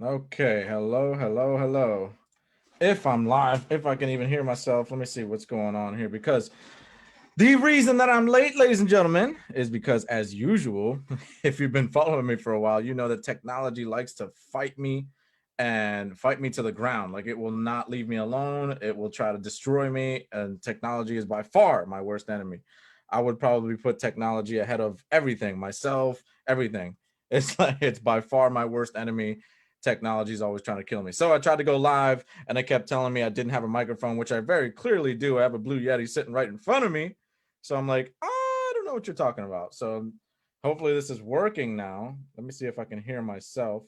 Okay, hello, hello, hello. If I'm live, if I can even hear myself, let me see what's going on here. Because the reason that I'm late, ladies and gentlemen, is because, as usual, if you've been following me for a while, you know that technology likes to fight me and fight me to the ground. Like, it will not leave me alone, it will try to destroy me. And technology is by far my worst enemy. I would probably put technology ahead of everything, myself, everything. It's like it's by far my worst enemy. Technology is always trying to kill me. So I tried to go live and they kept telling me I didn't have a microphone, which I very clearly do. I have a Blue Yeti sitting right in front of me. So I'm like, I don't know what you're talking about. So hopefully this is working now. Let me see if I can hear myself.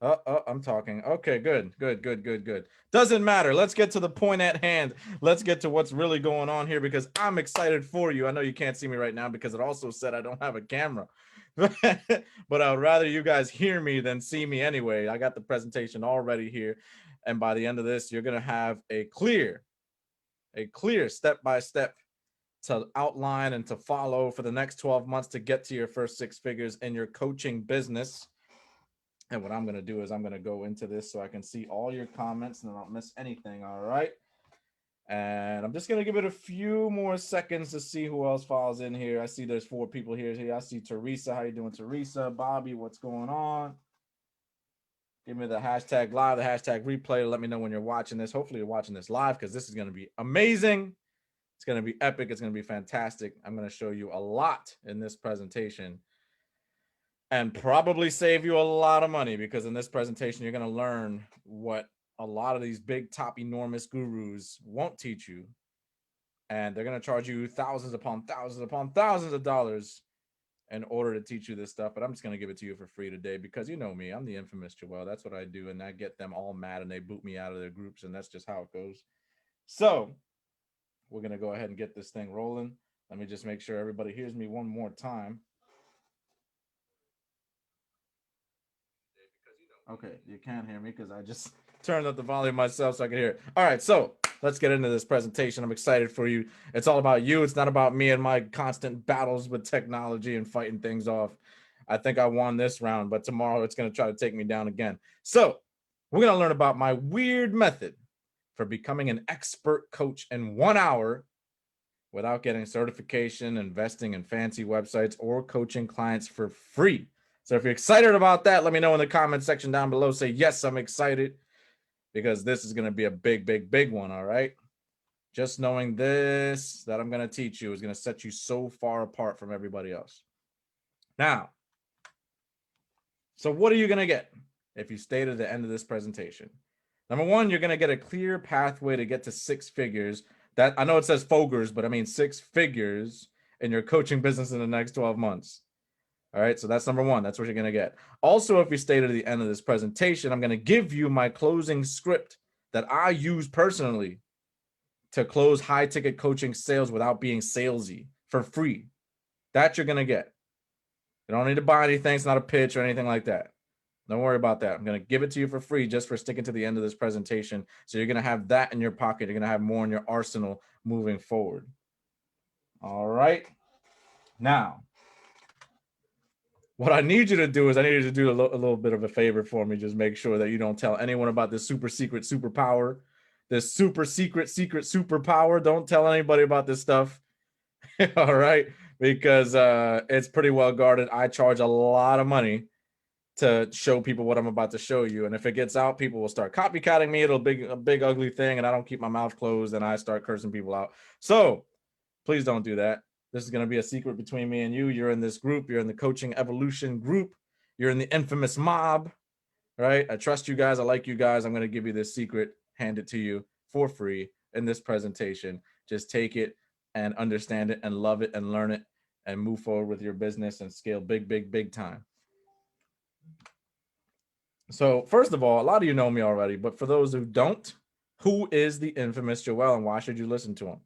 I'm talking. Okay, good, good, good, good, good. Doesn't matter. Let's get to the point at hand. Let's get to what's really going on here because I'm excited for you. I know you can't see me right now because it also said I don't have a camera. But I would rather you guys hear me than see me anyway. I got the presentation already here. And by the end of this, you're going to have a clear step by step to outline and to follow for the next 12 months to get to your first six figures in your coaching business. And what I'm going to do is I'm going to go into this so I can see all your comments and I don't miss anything. All right. And I'm just going to give it a few more seconds to see who else falls in here. I see there's four people here. I see Teresa. How you doing, Teresa? Bobby, what's going on? Give me the hashtag live, the hashtag replay. Let me know when you're watching this. Hopefully you're watching this live because this is going to be amazing. It's going to be epic. It's going to be fantastic. I'm going to show you a lot in this presentation and probably save you a lot of money because in this presentation, you're going to learn what a lot of these big, top, enormous gurus won't teach you. And they're going to charge you thousands upon thousands of dollars in order to teach you this stuff. But I'm just going to give it to you for free today because you know me. I'm the infamous Joel. That's what I do. And I get them all mad and they boot me out of their groups. And that's just how it goes. So we're going to go ahead and get this thing rolling. Let me just make sure everybody hears me one more time. Okay, you can't hear me because I just turned up the volume myself so I can hear it. All right, so let's get into this presentation. I'm excited for you. It's all about you. It's not about me and my constant battles with technology and fighting things off. I think I won this round, but tomorrow it's going to try to take me down again. So we're going to learn about my weird method for becoming an expert coach in 1 hour without getting certification, investing in fancy websites, or coaching clients for free. So if you're excited about that, let me know in the comment section down below. Say, yes, I'm excited because this is going to be a big, big, big one. All right. Just knowing this that I'm going to teach you is going to set you so far apart from everybody else. Now, so what are you going to get if you stay to the end of this presentation? Number one, you're going to get a clear pathway to get to six figures. That I know it says fogers, but I mean six figures in your coaching business in the next 12 months. All right, so that's number one. That's what you're going to get. Also, if you stay to the end of this presentation, I'm going to give you my closing script that I use personally to close high ticket coaching sales without being salesy for free. That you're going to get. You don't need to buy anything. It's not a pitch or anything like that. Don't worry about that. I'm going to give it to you for free just for sticking to the end of this presentation. So you're going to have that in your pocket. You're going to have more in your arsenal moving forward. All right. Now, what I need you to do is I need you to do a little bit of a favor for me. Just make sure that you don't tell anyone about this super secret superpower, this super secret superpower. Don't tell anybody about this stuff. All right. Because it's pretty well guarded. I charge a lot of money to show people what I'm about to show you. And if it gets out, people will start copycatting me. It'll be a big ugly thing. And I don't keep my mouth closed and I start cursing people out. So please don't do that. This is going to be a secret between me and you. You're in this group. You're in the coaching evolution group. You're in the infamous mob, right? I trust you guys. I like you guys. I'm going to give you this secret, hand it to you for free in this presentation. Just take it and understand it and love it and learn it and move forward with your business and scale big, big, big time. So, first of all, a lot of you know me already, but for those who don't, who is the infamous Joel and why should you listen to him?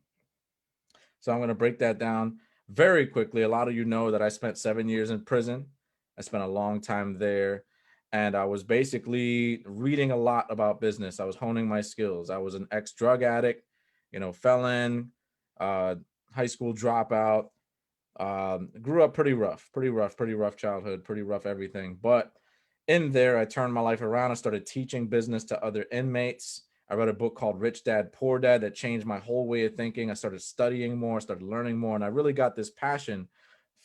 So, I'm going to break that down very quickly. A lot of you know that I spent 7 years in prison. I spent a long time there, and I was basically reading a lot about business. I was honing my skills. I was an ex drug addict, felon, uh, high school dropout. Grew up pretty rough childhood, pretty rough everything. But In there, I turned my life around. I started teaching business to other inmates. I read a book called Rich Dad, Poor Dad that changed my whole way of thinking. I started studying more, started learning more, and I really got this passion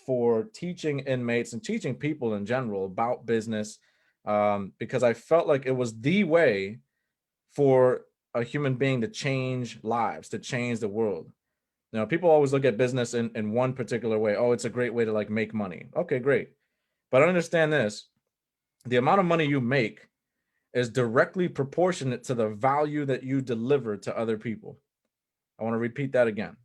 for teaching inmates and teaching people in general about business, because I felt like it was the way for a human being to change lives, to change the world. Now, people always look at business in one particular way. Oh, it's a great way to like make money. Okay, great. But understand this, the amount of money you make is directly proportionate to the value that you deliver to other people. I want to repeat that again.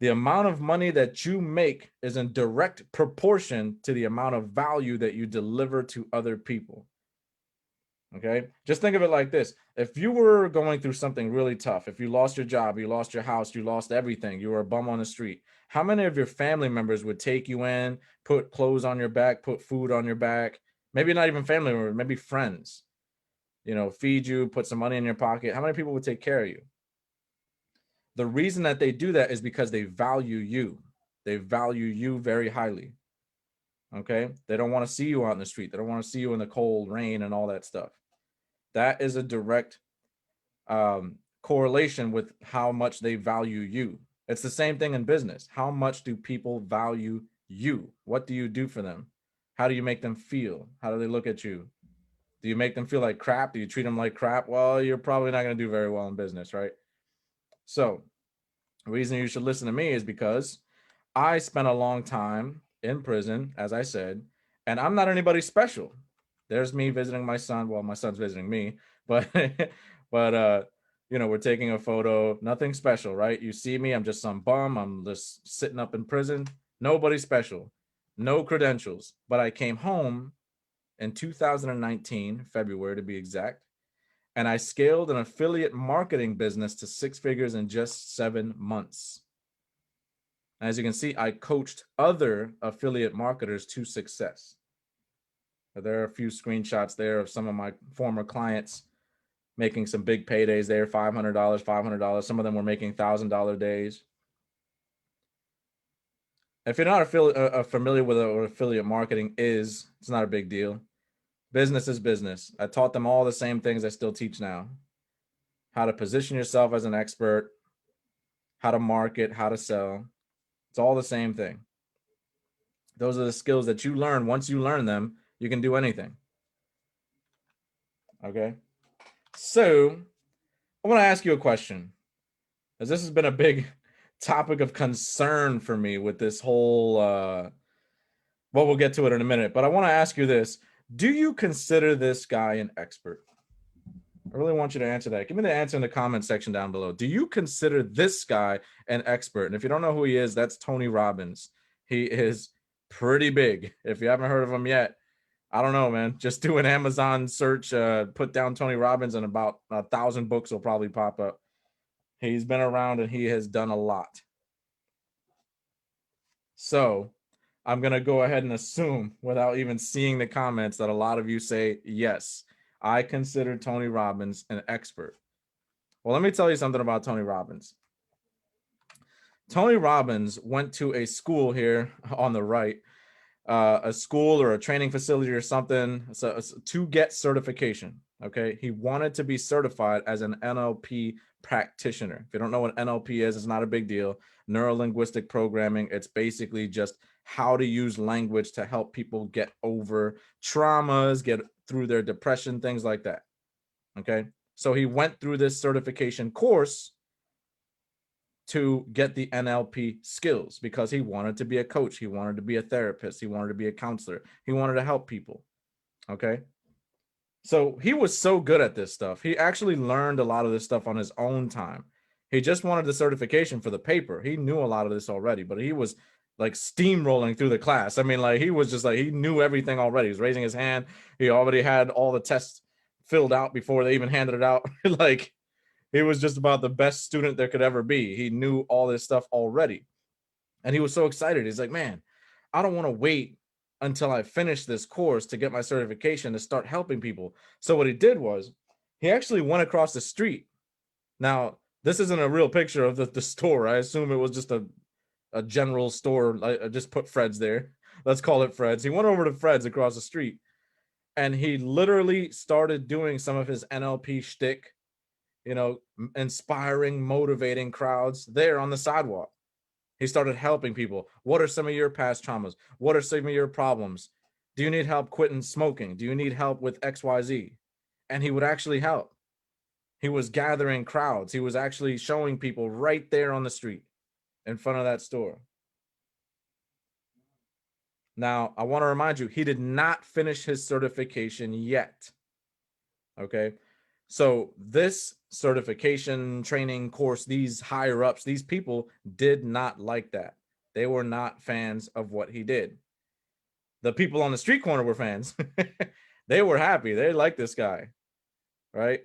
The amount of money that you make is in direct proportion to the amount of value that you deliver to other people. Okay. Just think of it like this. If you were going through something really tough, if you lost your job, you lost your house, you lost everything, you were a bum on the street, how many of your family members would take you in, put clothes on your back, put food on your back? Maybe not even family members, maybe friends, feed you, put some money in your pocket. How many people would take care of you? The reason that they do that is because they value you. They value you very highly. Okay. They don't want to see you out in the street. They don't want to see you in the cold rain and all that stuff. That is a direct correlation with how much they value you. It's the same thing in business. How much do people value you? What do you do for them? How do you make them feel? How do they look at you? Do you make them feel like crap? Do you treat them like crap? Well, you're probably not going to do very well in business, right? So, the reason you should listen to me is because I spent a long time in prison, as I said, and I'm not anybody special. There's me visiting my son. Well, my son's visiting me, but but we're taking a photo. Nothing special, right? You see me, I'm just some bum. I'm just sitting up in prison. Nobody special. No credentials. But I came home in 2019, February to be exact, and I scaled an affiliate marketing business to 6 figures in just 7 months. As you can see, I coached other affiliate marketers to success. There are a few screenshots there of some of my former clients making some big paydays there, $500, $500. Some of them were making $1,000 days. If you're not familiar with what affiliate marketing is, it's not a big deal. Business is business. I taught them all the same things I still teach now. How to position yourself as an expert, how to market, how to sell. It's all the same thing. Those are the skills that you learn. Once you learn them, you can do anything. Okay. So I want to ask you a question, as this has been a big topic of concern for me with this whole, well, we'll get to it in a minute, but I want to ask you this. Do you consider this guy an expert? I really want you to answer that. Give me the answer in the comment section down below. Do you consider this guy an expert? And if you don't know who he is, that's Tony Robbins. He is pretty big. If you haven't heard of him yet, I don't know, man. Just do an Amazon search, put down Tony Robbins, and about 1,000 books will probably pop up. He's been around and he has done a lot. So I'm going to go ahead and assume, without even seeing the comments, that a lot of you say, yes, I consider Tony Robbins an expert. Well, let me tell you something about Tony Robbins. Tony Robbins went to a school here on the right, a school or a training facility or something, to get certification. Okay. He wanted to be certified as an NLP practitioner. If you don't know what NLP is, it's not a big deal. Neuro-linguistic programming. It's basically just how to use language to help people get over traumas, get through their depression, things like that. Okay. So he went through this certification course to get the NLP skills because he wanted to be a coach. He wanted to be a therapist. He wanted to be a counselor. He wanted to help people. Okay. So he was so good at this stuff. He actually learned a lot of this stuff on his own time. He just wanted the certification for the paper. He knew a lot of this already, but he was like steamrolling through the class. I mean, like he was just like, he knew everything already. He was raising his hand. He already had all the tests filled out before they even handed it out. Like, he was just about the best student there could ever be. He knew all this stuff already. And he was so excited. He's like, man, I don't want to wait until I finish this course to get my certification to start helping people. So what he did was he actually went across the street. Now, this isn't a real picture of the store. I assume it was just a general store. I just put Fred's there. Let's call it Fred's. He went over to Fred's across the street And he literally started doing some of his NLP shtick, inspiring, motivating crowds there on the sidewalk. He started helping people. What are some of your past traumas? What are some of your problems? Do you need help quitting smoking? Do you need help with XYZ? And he would actually help. He was gathering crowds. He was actually showing people right there on the street in front of that store. Now, I want to remind you, he did not finish his certification yet. Okay. So, this certification training course, these higher ups, these people did not like that. They were not fans of what he did. The people on the street corner were fans. They were happy. They liked this guy. Right.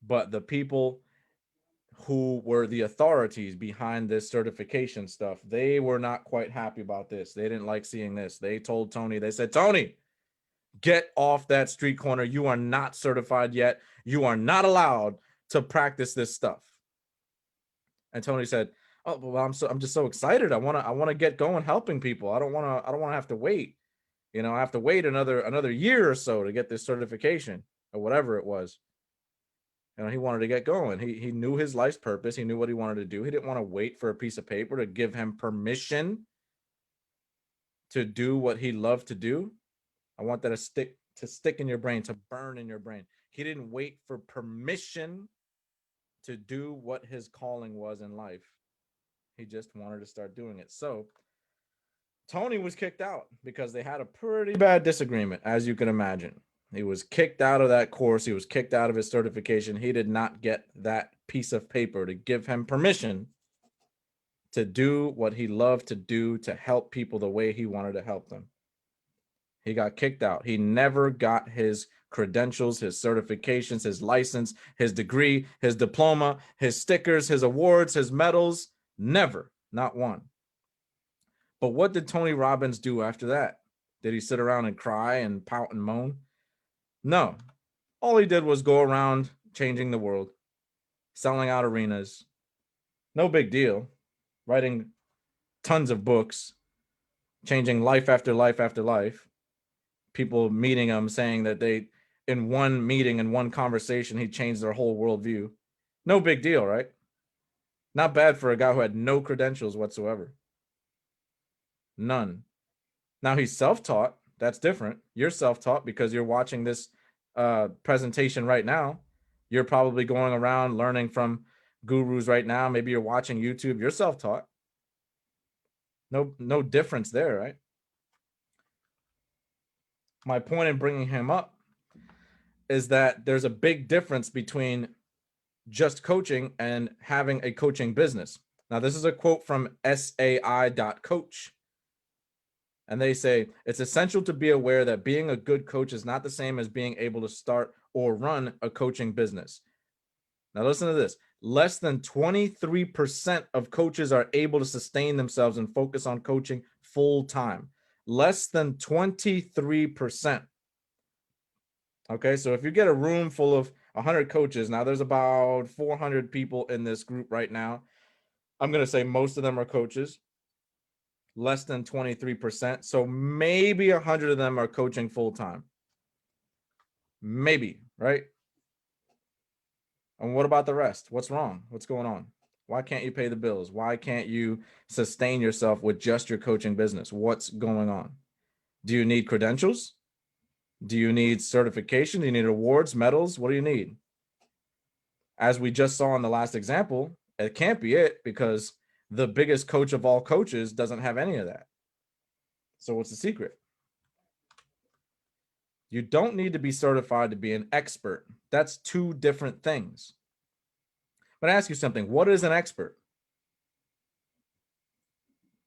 But the people who were the authorities behind this certification stuff, they were not quite happy about this. They didn't like seeing this. They told Tony, they said, Tony, get off that street corner. You are not certified yet. You are not allowed to practice this stuff. And Tony said, oh, well, I'm just so excited. I want to get going helping people. I don't want to have to wait. I have to wait another year or so to get this certification or whatever it was. He wanted to get going. He knew his life's purpose. He knew what he wanted to do. He didn't want to wait for a piece of paper to give him permission to do what he loved to do. I want that to stick in your brain, to burn in your brain. He didn't wait for permission to do what his calling was in life. He just wanted to start doing it. So Tony was kicked out because they had a pretty bad disagreement, as you can imagine. He was kicked out of that course. He was kicked out of his certification. He did not get that piece of paper to give him permission to do what he loved to do, to help people the way he wanted to help them. He got kicked out. He never got his credentials, his certifications, his license, his degree, his diploma, his stickers, his awards, his medals. Never, not one. But what did Tony Robbins do after that? Did he sit around and cry and pout and moan? No. All he did was go around changing the world, selling out arenas. No big deal. Writing tons of books, changing life after life after life. People meeting him saying that in one meeting, in one conversation, he changed their whole worldview. No big deal, right? Not bad for a guy who had no credentials whatsoever. None. Now he's self-taught. That's different. You're self-taught because you're watching this presentation right now. You're probably going around learning from gurus right now. Maybe you're watching YouTube. You're self-taught. No difference there, right? My point in bringing him up is that there's a big difference between just coaching and having a coaching business. Now, this is a quote from sai.coach. And they say, it's essential to be aware that being a good coach is not the same as being able to start or run a coaching business. Now, listen to this. Less than 23% of coaches are able to sustain themselves and focus on coaching full time. Less than 23%. Okay, so if you get a room full of 100 coaches, now there's about 400 people in this group right now. I'm going to say most of them are coaches. Less than 23%. So maybe 100 of them are coaching full time. Maybe, right? And what about the rest? What's wrong? What's going on? Why can't you pay the bills? Why can't you sustain yourself with just your coaching business? What's going on? Do you need credentials? Do you need certification? Do you need awards, medals? What do you need? As we just saw in the last example, it can't be it because the biggest coach of all coaches doesn't have any of that. So what's the secret? You don't need to be certified to be an expert. That's two different things. But I ask you something. What is an expert?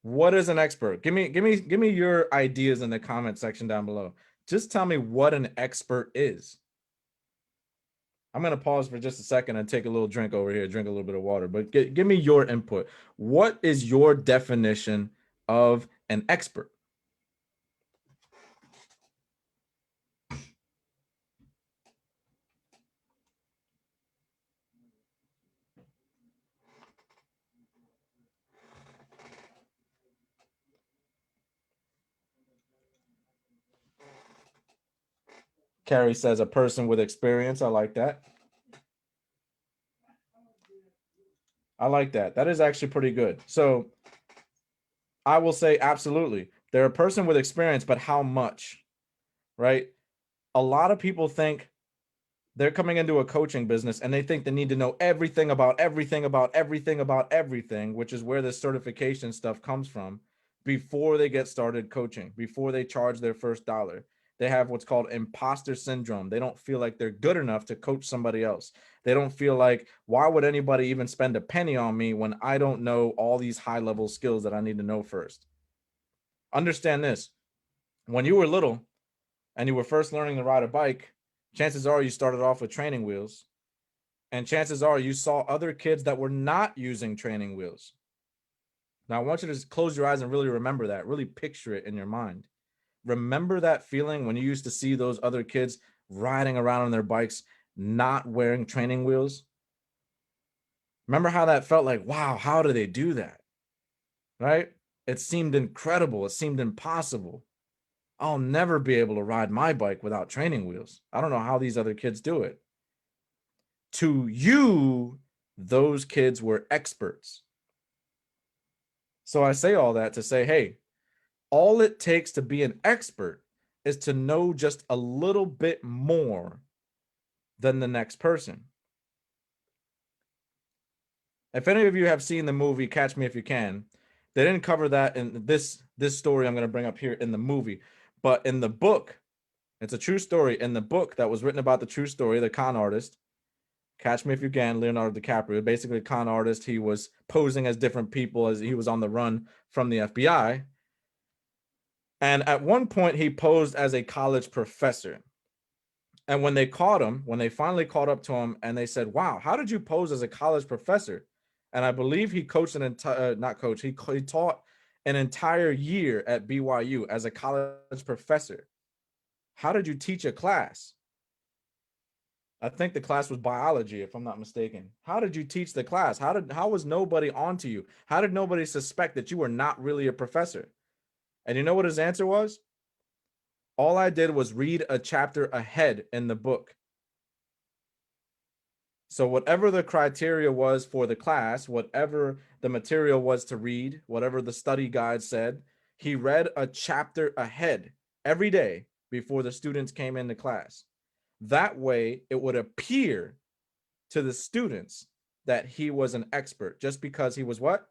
What is an expert? Give me your ideas in the comment section down below. Just tell me what an expert is. I'm going to pause for just a second and take a little drink over here, drink a little bit of water, but give me your input. What is your definition of an expert? Carrie says a person with experience. I like that. I like that. That is actually pretty good. So I will say absolutely. They're a person with experience, but how much, right? A lot of people think they're coming into a coaching business and they think they need to know everything about everything about everything about everything, which is where this certification stuff comes from, before they get started coaching, before they charge their first dollar. They have what's called imposter syndrome. They don't feel like they're good enough to coach somebody else. They don't feel like, why would anybody even spend a penny on me when I don't know all these high level skills that I need to know first? Understand this. When you were little and you were first learning to ride a bike, chances are you started off with training wheels. And chances are you saw other kids that were not using training wheels. Now, I want you to close your eyes and really remember that, really picture it in your mind. Remember that feeling when you used to see those other kids riding around on their bikes, not wearing training wheels? Remember how that felt like, wow, how do they do that? Right? It seemed incredible. It seemed impossible. I'll never be able to ride my bike without training wheels. I don't know how these other kids do it. To you, those kids were experts. So I say all that to say, hey, all it takes to be an expert is to know just a little bit more than the next person. If any of you have seen the movie Catch Me If You Can, they didn't cover that in this story I'm going to bring up here in the movie, but in the book, it's a true story. In the book that was written about the true story, the con artist, Catch Me If You Can, Leonardo DiCaprio, basically a con artist. He was posing as different people as he was on the run from the FBI. And at one point, he posed as a college professor. And when they caught him, when they finally caught up to him and they said, wow, how did you pose as a college professor? And I believe he coached an entire, not coach, he taught an entire year at BYU as a college professor. How did you teach a class? I think the class was biology, if I'm not mistaken. How did you teach the class? How was nobody onto you? How did nobody suspect that you were not really a professor? And you know what his answer was? All I did was read a chapter ahead in the book. So whatever the criteria was for the class, whatever the material was to read, whatever the study guide said, he read a chapter ahead every day before the students came into class. That way, it would appear to the students that he was an expert just because he was what?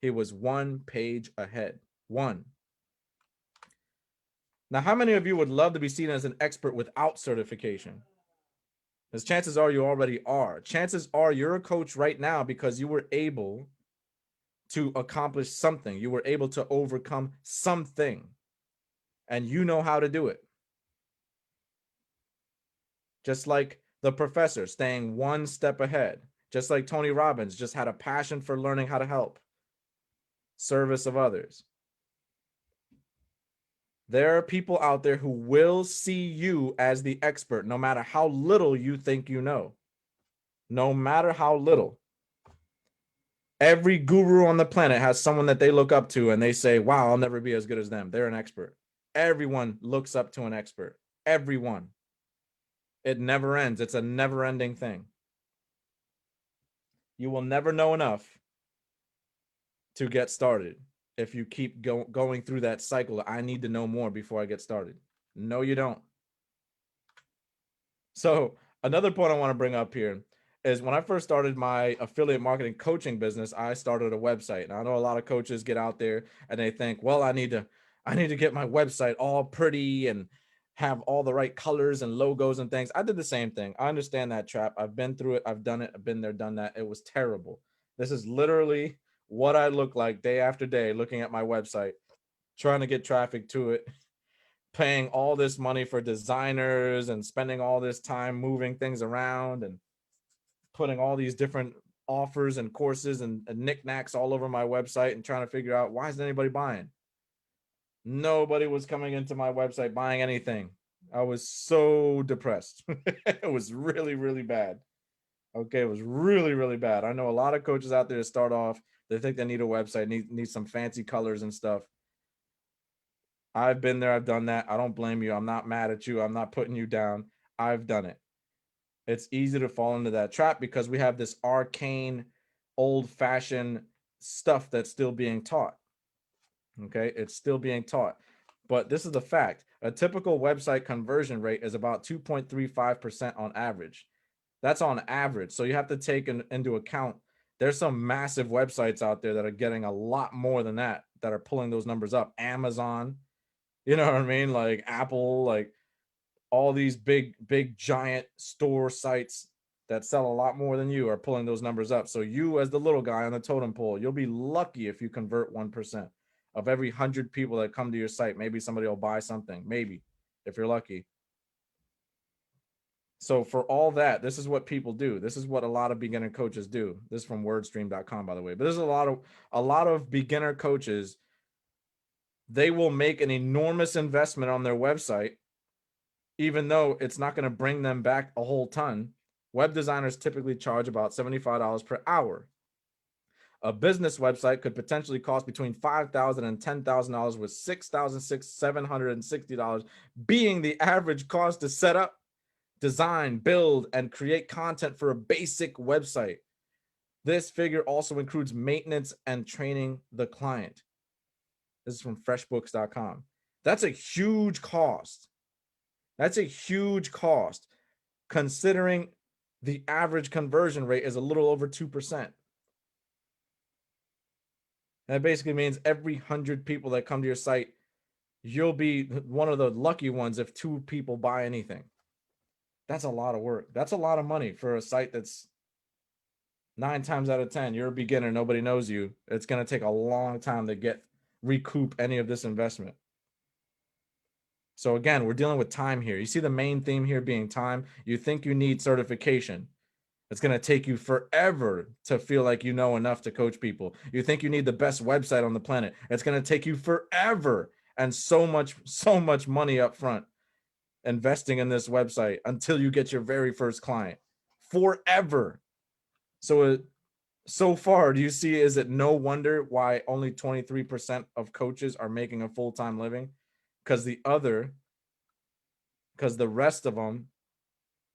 He was 1 page ahead. One. Now, how many of you would love to be seen as an expert without certification? Because chances are you already are. Chances are you're a coach right now because you were able to accomplish something. You were able to overcome something, and you know how to do it. Just like the professor staying 1 step ahead, just like Tony Robbins just had a passion for learning how to help, service of others. There are people out there who will see you as the expert, no matter how little you think you know. No matter how little. Every guru on the planet has someone that they look up to and they say, wow, I'll never be as good as them. They're an expert. Everyone looks up to an expert. Everyone. It never ends. It's a never ending thing. You will never know enough to get started if you keep going through that cycle. I need to know more before I get started. No, you don't. So another point I want to bring up here is when I first started my affiliate marketing coaching business, I started a website. And I know a lot of coaches get out there and they think, well, I need to get my website all pretty and have all the right colors and logos and things. I did the same thing. I understand that trap. I've been through it. I've done it. I've been there, done that. It was terrible. This is literally what I look like day after day looking at my website, trying to get traffic to it, paying all this money for designers and spending all this time moving things around and putting all these different offers and courses and knickknacks all over my website and trying to figure out, why isn't anybody buying? Nobody was coming into my website buying anything. I was so depressed. It was really, really bad. Okay, it was really, really bad. I know a lot of coaches out there to start off, they think they need a website, need some fancy colors and stuff. I've been there, I've done that. I don't blame you. I'm not mad at you. I'm not putting you down. I've done it. It's easy to fall into that trap because we have this arcane, old-fashioned stuff that's still being taught. Okay, it's still being taught. But this is the fact. A typical website conversion rate is about 2.35% on average. That's on average. So you have to take into account there's some massive websites out there that are getting a lot more than that are pulling those numbers up. Amazon, you know what I mean? Like Apple, like all these big giant store sites that sell a lot more than you are pulling those numbers up. So you, as the little guy on the totem pole, you'll be lucky if you convert 1% of every 100 people that come to your site. Maybe somebody will buy something, maybe, if you're lucky. So for all that, this is what people do. This is what a lot of beginner coaches do. This is from wordstream.com, by the way. But there's a lot of beginner coaches. They will make an enormous investment on their website, even though it's not going to bring them back a whole ton. Web designers typically charge about $75 per hour. A business website could potentially cost between $5,000 and $10,000, with $6,760 being the average cost to set up, design, build, and create content for a basic website. This figure also includes maintenance and training the client. This is from freshbooks.com. That's a huge cost. That's a huge cost, considering the average conversion rate is a little over 2%. That basically means every 100 people that come to your site, you'll be one of the lucky ones if 2 people buy anything. That's a lot of work. That's a lot of money for a site that's 9 times out of 10, you're a beginner, nobody knows you. It's going to take a long time to recoup any of this investment. So again, we're dealing with time here. You see the main theme here being time. You think you need certification. It's going to take you forever to feel like you know enough to coach people. You think you need the best website on the planet. It's going to take you forever and so much money up front investing in this website until you get your very first client. Forever. So far, do you see, is it no wonder why only 23% of coaches are making a full-time living? Because the rest of them,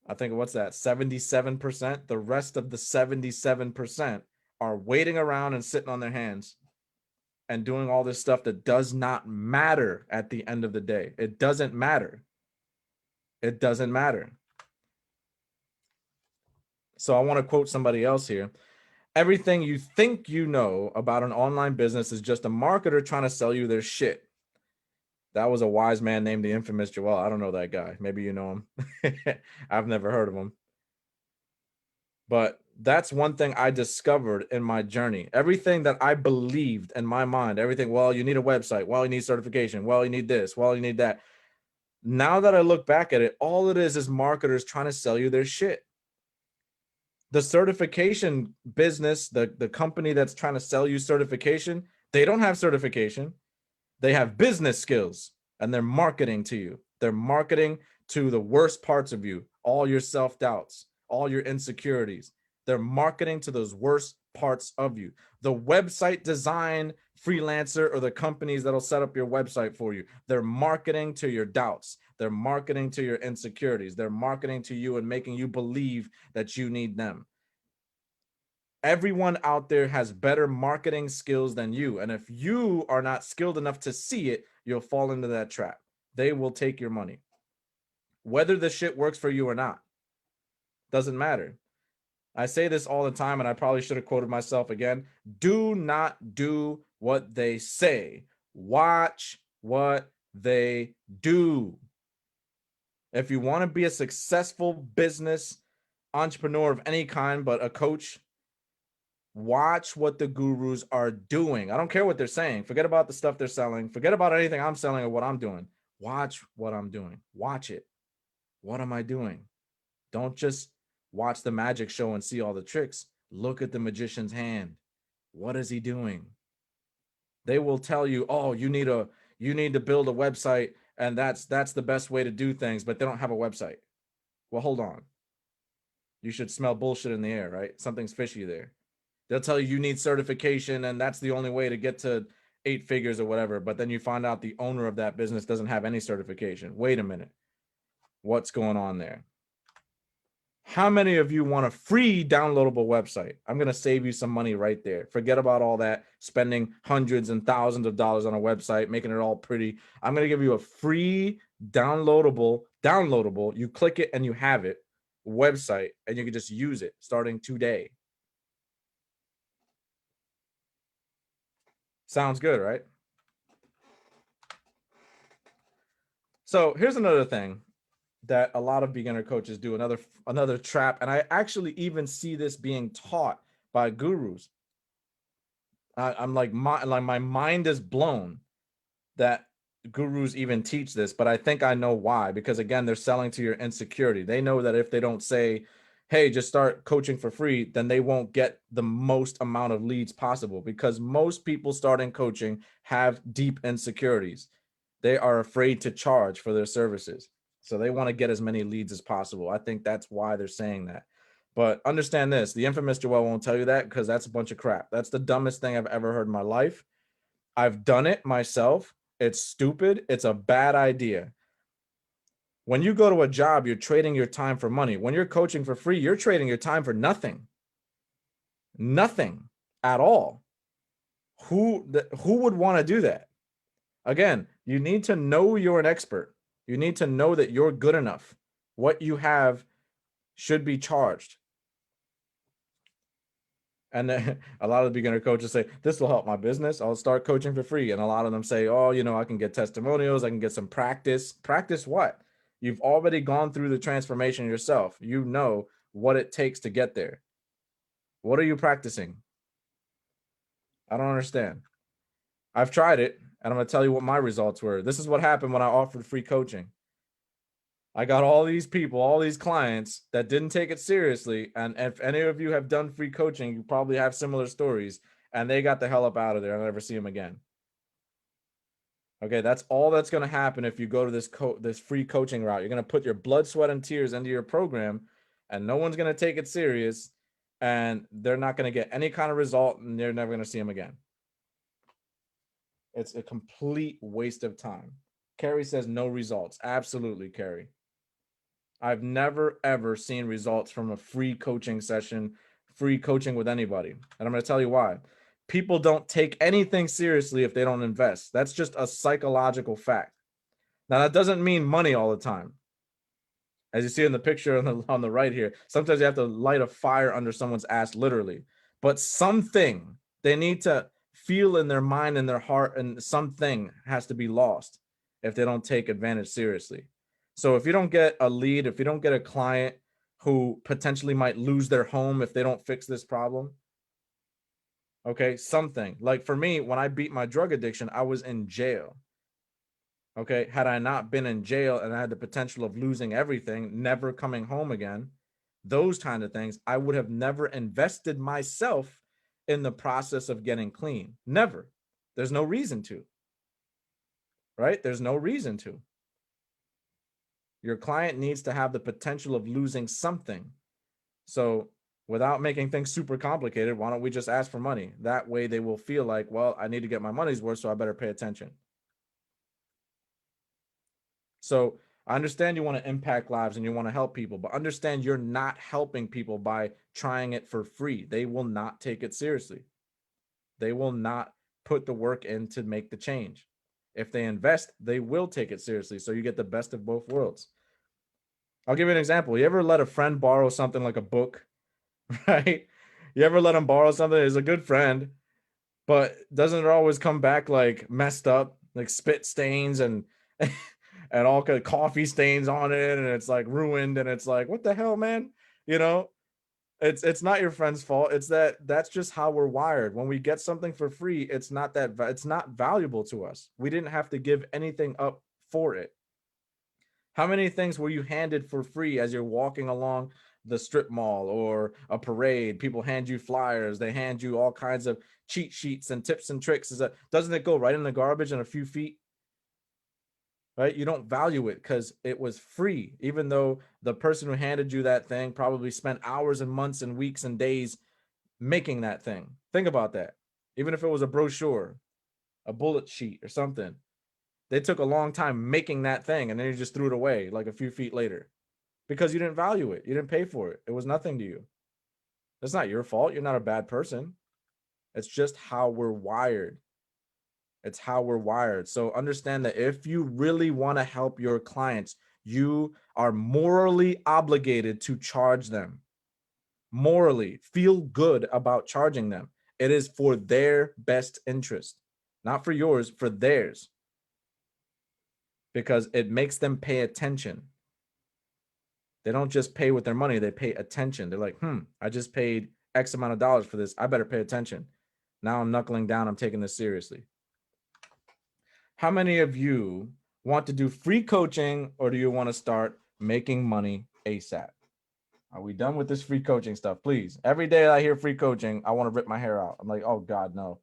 I think, what's that, 77%? The rest of the 77% are waiting around and sitting on their hands and doing all this stuff that does not matter at the end of the day. It doesn't matter. It doesn't matter. So I want to quote somebody else here. Everything you think you know about an online business is just a marketer trying to sell you their shit. That was a wise man named the infamous Joel. I don't know that guy. Maybe you know him. I've never heard of him. But that's one thing I discovered in my journey. Everything that I believed in my mind, everything, well, you need a website. Well, you need certification. Well, you need this. Well, you need that. Now that I look back at it, all it is marketers trying to sell you their shit. The certification business, the company that's trying to sell you certification, they don't have certification. They have business skills, and they're marketing to you. They're marketing to the worst parts of you, all your self-doubts, all your insecurities. They're marketing to those worst parts of you. The website design freelancer or the companies that'll set up your website for you, they're marketing to your doubts. They're marketing to your insecurities. They're marketing to you and making you believe that you need them. Everyone out there has better marketing skills than you. And if you are not skilled enough to see it, you'll fall into that trap. They will take your money. Whether the shit works for you or not, doesn't matter. I say this all the time, and I probably should have quoted myself again. Do not do what they say. Watch what they do. If you want to be a successful business entrepreneur of any kind, but a coach, watch what the gurus are doing. I don't care what they're saying. Forget about the stuff they're selling. Forget about anything I'm selling or what I'm doing. Watch what I'm doing. Watch it. What am I doing? Don't just watch the magic show and see all the tricks. Look at the magician's hand. What is he doing? They will tell you, oh, you need to build a website, and that's the best way to do things, but they don't have a website. Well, hold on. You should smell bullshit in the air, right? Something's fishy there. They'll tell you need certification, and that's the only way to get to 8 figures or whatever. But then you find out the owner of that business doesn't have any certification. Wait a minute. What's going on there? How many of you want a free downloadable website? I'm going to save you some money right there. Forget about all that spending hundreds and thousands of dollars on a website, making it all pretty. I'm going to give you a free downloadable, you click it and you have it, website, and you can just use it starting today. Sounds good, right? So here's another thing that a lot of beginner coaches do, another trap, and I actually even see this being taught by gurus. I'm like my mind is blown that gurus even teach this, but I think I know why, because again, they're selling to your insecurity. They know that if they don't say, hey, just start coaching for free, then they won't get the most amount of leads possible, because most people starting coaching have deep insecurities. They are afraid to charge for their services. So they want to get as many leads as possible. I think that's why they're saying that. But understand this, the infamous Joel won't tell you that, because that's a bunch of crap. That's the dumbest thing I've ever heard in my life. I've done it myself. It's stupid. It's a bad idea. When you go to a job, you're trading your time for money. When you're coaching for free, you're trading your time for nothing. Nothing at all. Who would want to do that? Again, you need to know you're an expert. You need to know that you're good enough. What you have should be charged. And a lot of the beginner coaches say, this will help my business. I'll start coaching for free. And a lot of them say, oh, I can get testimonials. I can get some practice. Practice what? You've already gone through the transformation yourself. You know what it takes to get there. What are you practicing? I don't understand. I've tried it, and I'm going to tell you what my results were. This is what happened when I offered free coaching. I got all these people, all these clients that didn't take it seriously. And if any of you have done free coaching, you probably have similar stories, and they got the hell up out of there. I'll never see them again. Okay, that's all that's going to happen if you go to this free coaching route. You're going to put your blood, sweat, and tears into your program, and no one's going to take it serious, and they're not going to get any kind of result, and they're never going to see them again. It's a complete waste of time. Carrie says no results. Absolutely, Carrie. I've never, ever seen results from a free coaching session, free coaching with anybody. And I'm going to tell you why. People don't take anything seriously if they don't invest. That's just a psychological fact. Now, that doesn't mean money all the time. As you see in the picture on the right here, sometimes you have to light a fire under someone's ass, literally. But something they need to feel in their mind and their heart, and something has to be lost if they don't take advantage seriously. So if you don't get a lead, if you don't get a client who potentially might lose their home if they don't fix this problem, okay, something. Like for me, when I beat my drug addiction, I was in jail. Okay, had I not been in jail and I had the potential of losing everything, never coming home again, those kind of things, I would have never invested myself in the process of getting clean. Never. There's no reason to. Right? There's no reason to. Your client needs to have the potential of losing something. So without making things super complicated, why don't we just ask for money? That way they will feel like, well, I need to get my money's worth, so I better pay attention. So I understand you want to impact lives and you want to help people, but understand you're not helping people by trying it for free. They will not take it seriously. They will not put the work in to make the change. If they invest, they will take it seriously. So you get the best of both worlds. I'll give you an example. You ever let a friend borrow something like a book, right? You ever let them borrow something? It's a good friend, but doesn't it always come back like messed up, like spit stains and and all kind of coffee stains on it, and it's like ruined, and it's like, what the hell, man? You know, it's not your friend's fault. It's that's just how we're wired. When we get something for free, it's not valuable to us. We didn't have to give anything up for it. How many things were you handed for free as you're walking along the strip mall or a parade? People hand you flyers. They hand you all kinds of cheat sheets and tips and tricks. Doesn't it go right in the garbage in a few feet? Right? You don't value it because it was free, even though the person who handed you that thing probably spent hours and months and weeks and days making that thing. Think about that. Even if it was a brochure, a bullet sheet or something, they took a long time making that thing, and then you just threw it away like a few feet later. because you didn't value it. You didn't pay for it. It was nothing to you. It's not your fault. You're not a bad person. It's just how we're wired. It's how we're wired. So understand that if you really want to help your clients, you are morally obligated to charge them. Morally, feel good about charging them. It is for their best interest, not for yours, for theirs, because it makes them pay attention. They don't just pay with their money, they pay attention. They're like, I just paid X amount of dollars for this. I better pay attention. Now I'm knuckling down. I'm taking this seriously. How many of you want to do free coaching, or do you want to start making money ASAP? Are we done with this free coaching stuff? Please. Every day I hear free coaching, I want to rip my hair out. I'm like, oh God, no.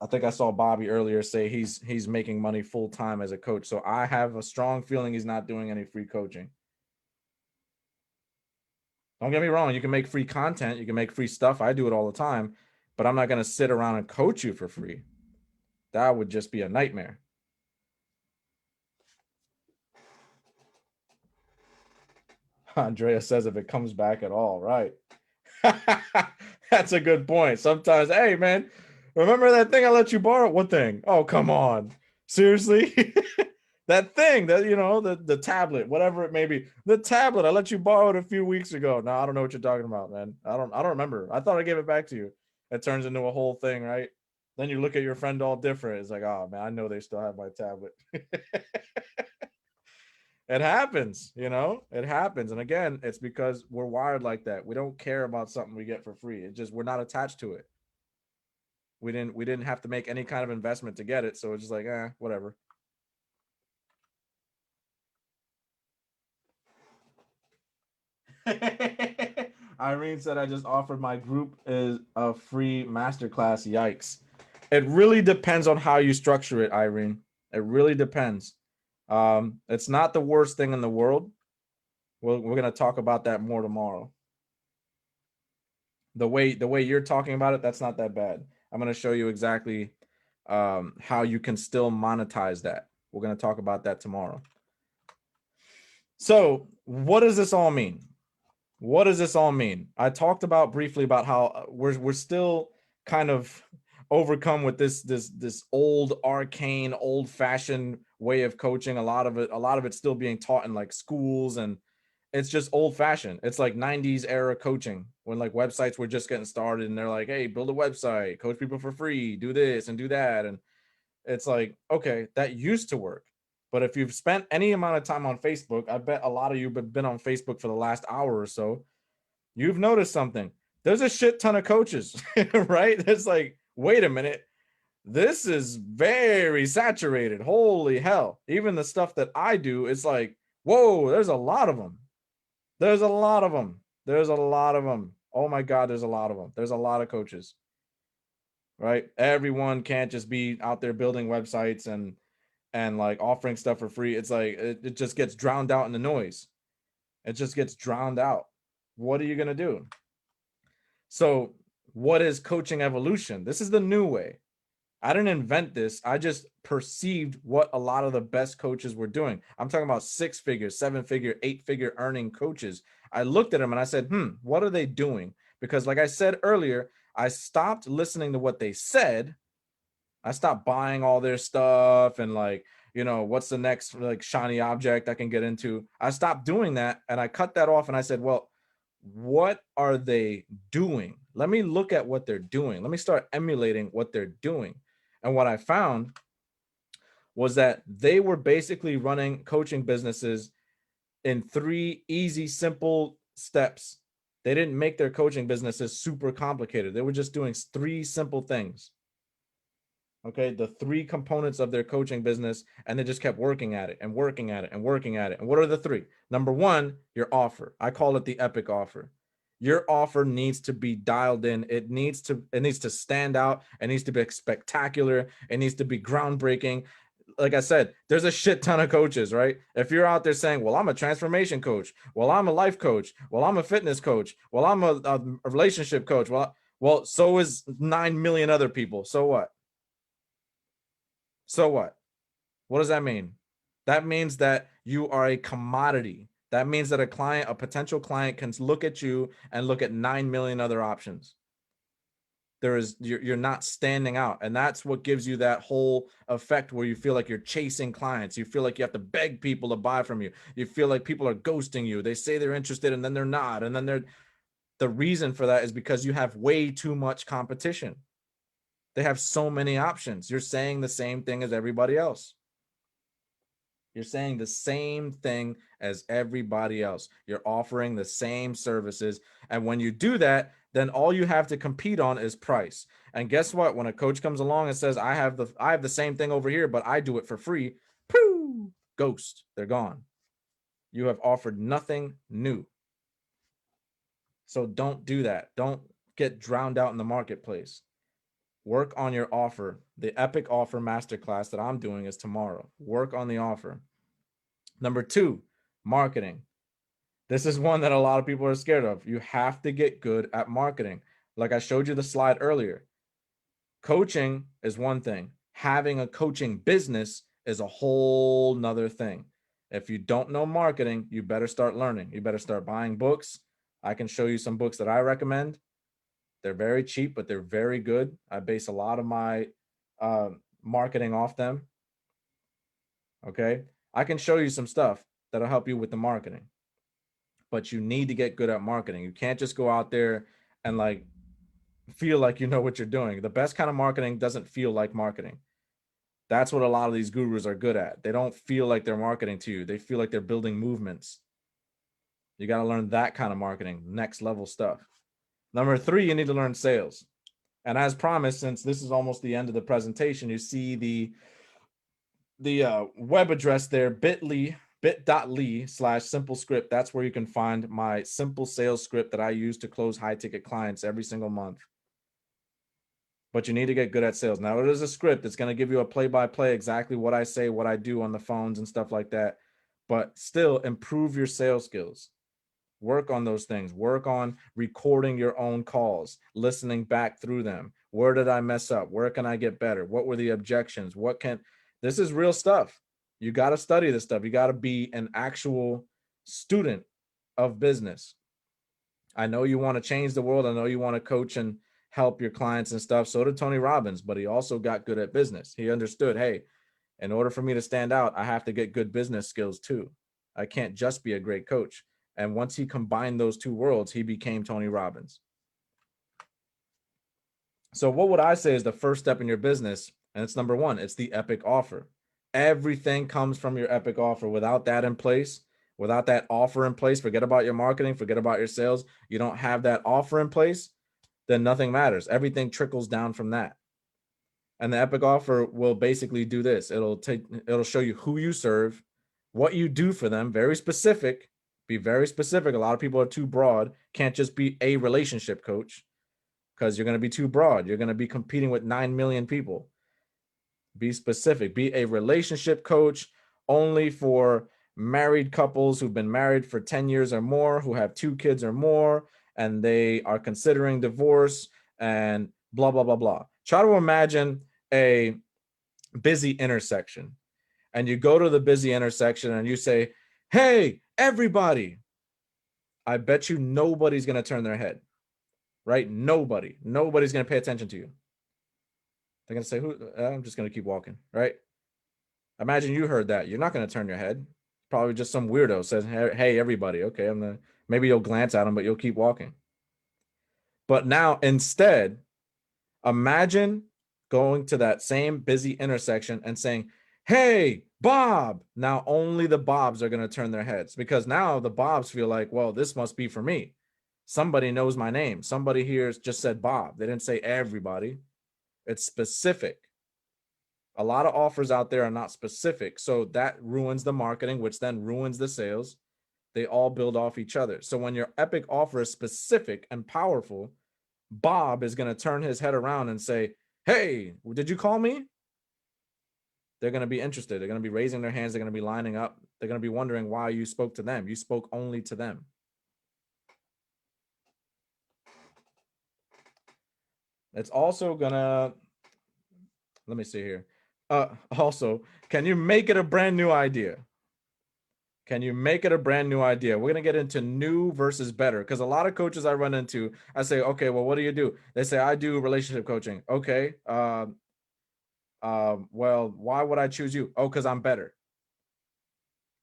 I think I saw Bobby earlier say he's making money full time as a coach. So I have a strong feeling he's not doing any free coaching. Don't get me wrong. You can make free content. You can make free stuff. I do it all the time, but I'm not going to sit around and coach you for free. That would just be a nightmare. Andrea says if it comes back at all, right? That's a good point. Sometimes, hey man, remember that thing I let you borrow? What thing? Oh, come on. Seriously? That thing that, the tablet, whatever it may be. The tablet, I let you borrow it a few weeks ago. No, I don't know what you're talking about, man. I don't remember. I thought I gave it back to you. It turns into a whole thing, right? Then you look at your friend all different. It's like, oh man, I know they still have my tablet. It happens, it happens. And again, it's because we're wired like that. We don't care about something we get for free. It's just we're not attached to it. We didn't have to make any kind of investment to get it. So it's just like, whatever. Irene said I just offered my group is a free masterclass. Yikes. It really depends on how you structure it, Irene. It really depends. It's not the worst thing in the world. We're going to talk about that more tomorrow. The way you're talking about it, that's not that bad. I'm going to show you exactly how you can still monetize that. We're going to talk about that tomorrow. So what does this all mean? What does this all mean? I talked about briefly about how we're still kind of overcome with this old arcane, old-fashioned way of coaching. A lot of it's still being taught in like schools, and it's just old-fashioned. It's like 90s era coaching when like websites were just getting started and they're like, hey, build a website, coach people for free, do this and do that. And it's like, okay, that used to work. But if you've spent any amount of time on Facebook, I bet a lot of you have been on Facebook for the last hour or so, you've noticed something. There's a shit ton of coaches, right? It's like, wait a minute. This is very saturated. Holy hell. Even the stuff that I do, it's like, whoa, there's a lot of them. There's a lot of them. There's a lot of them. Oh my God, there's a lot of them. There's a lot of coaches, right? Everyone can't just be out there building websites and like offering stuff for free. It's like, it just gets drowned out in the noise. It just gets drowned out. What are you going to do? So what is coaching evolution? This is the new way. I didn't invent this. I just perceived what a lot of the best coaches were doing. I'm talking about 6-figure, 7-figure, 8-figure earning coaches. I looked at them and I said, what are they doing? Because like I said earlier, I stopped listening to what they said. I stopped buying all their stuff and like, what's the next like shiny object I can get into? I stopped doing that and I cut that off and I said, well, what are they doing? Let me look at what they're doing. Let me start emulating what they're doing. And what I found was that they were basically running coaching businesses in 3 easy, simple steps. They didn't make their coaching businesses super complicated. They were just doing 3 simple things. Okay, the 3 components of their coaching business, and they just kept working at it and working at it and working at it. And what are the 3? Number 1, your offer. I call it the epic offer. Your offer needs to be dialed in. It needs to stand out. It needs to be spectacular. It needs to be groundbreaking. Like I said, there's a shit ton of coaches, right? If you're out there saying, well, I'm a transformation coach, well, I'm a life coach, well, I'm a fitness coach, well, I'm a relationship coach, well, so is 9 million other people. So what? So what? What does that mean? That means that you are a commodity. That means that a potential client can look at you and look at 9 million other options. You're not standing out, and that's what gives you that whole effect where you feel like you're chasing clients. You feel like you have to beg people to buy from you. You feel like people are ghosting you. They say they're interested and then they're not, and then the reason for that is because you have way too much competition. They have so many options. You're saying the same thing as everybody else. You're saying the same thing as everybody else. You're offering the same services. And when you do that, then all you have to compete on is price. And guess what? When a coach comes along and says, I have the same thing over here, but I do it for free, pooh, ghost. They're gone. You have offered nothing new. So don't do that. Don't get drowned out in the marketplace. Work on your offer. The Epic Offer Masterclass that I'm doing is tomorrow. Work on the offer. Number 2, marketing. This is one that a lot of people are scared of. You have to get good at marketing. Like I showed you the slide earlier. Coaching is one thing. Having a coaching business is a whole nother thing. If you don't know marketing, you better start learning. You better start buying books. I can show you some books that I recommend. They're very cheap, but they're very good. I base a lot of my marketing off them. Okay. I can show you some stuff that'll help you with the marketing, but you need to get good at marketing. You can't just go out there and like feel like you know what you're doing. The best kind of marketing doesn't feel like marketing. That's what a lot of these gurus are good at. They don't feel like they're marketing to you. They feel like they're building movements. You got to learn that kind of marketing, next level stuff. Number 3, you need to learn sales. And as promised, since this is almost the end of the presentation, you see the web address there, bit.ly/simple script. That's where you can find my simple sales script that I use to close high ticket clients every single month. But you need to get good at sales. Now, it is a script. It's going to give you a play-by-play, exactly what I say, what I do on the phones and stuff like that. But still, improve your sales skills. Work on those things. Work on recording your own calls, listening back through them. Where did I mess up? Where can I get better? What were the objections? This is real stuff. You got to study this stuff. You got to be an actual student of business. I know you want to change the world. I know you want to coach and help your clients and stuff. So did Tony Robbins, but he also got good at business. He understood, hey, in order for me to stand out, I have to get good business skills too. I can't just be a great coach. And once he combined those two worlds, he became Tony Robbins. So what would I say is the first step in your business? And it's number 1, it's the epic offer. Everything comes from your epic offer. Without that in place, without that offer in place, forget about your marketing, forget about your sales. You don't have that offer in place, then nothing matters. Everything trickles down from that. And the epic offer will basically do this. It'll show you who you serve, what you do for them, very specific. Be very specific. A lot of people are too broad. Can't just be a relationship coach because you're going to be too broad. You're going to be competing with 9 million people. Be specific. Be a relationship coach only for married couples who've been married for 10 years or more, who have 2 kids or more, and they are considering divorce and blah, blah, blah, blah. Try to imagine a busy intersection, and you go to the busy intersection and you say, hey, everybody. I bet you nobody's going to turn their head, right? Nobody's going to pay attention to you. They're going to say, "Who?" I'm just going to keep walking, right? Imagine you heard that. You're not going to turn your head. Probably just some weirdo says, hey, everybody. Okay, maybe you'll glance at them, but you'll keep walking. But now instead, imagine going to that same busy intersection and saying, hey, Bob. Now only the Bobs are going to turn their heads, because now the Bobs feel like, well, this must be for me. Somebody knows my name. Somebody here just said Bob. They didn't say everybody. It's specific. A lot of offers out there are not specific. So that ruins the marketing, which then ruins the sales. They all build off each other. So when your epic offer is specific and powerful, Bob is going to turn his head around and say, hey, did you call me? They're going to be interested. They're going to be raising their hands. They're going to be lining up. They're going to be wondering why you spoke to them. You spoke only to them. It's also going to, let me see here. Also, can you make it a brand new idea? Can you make it a brand new idea? We're going to get into new versus better, because a lot of coaches I run into, I say, okay, well, what do you do? They say, I do relationship coaching. Okay. Well, why would I choose you? Oh, because I'm better.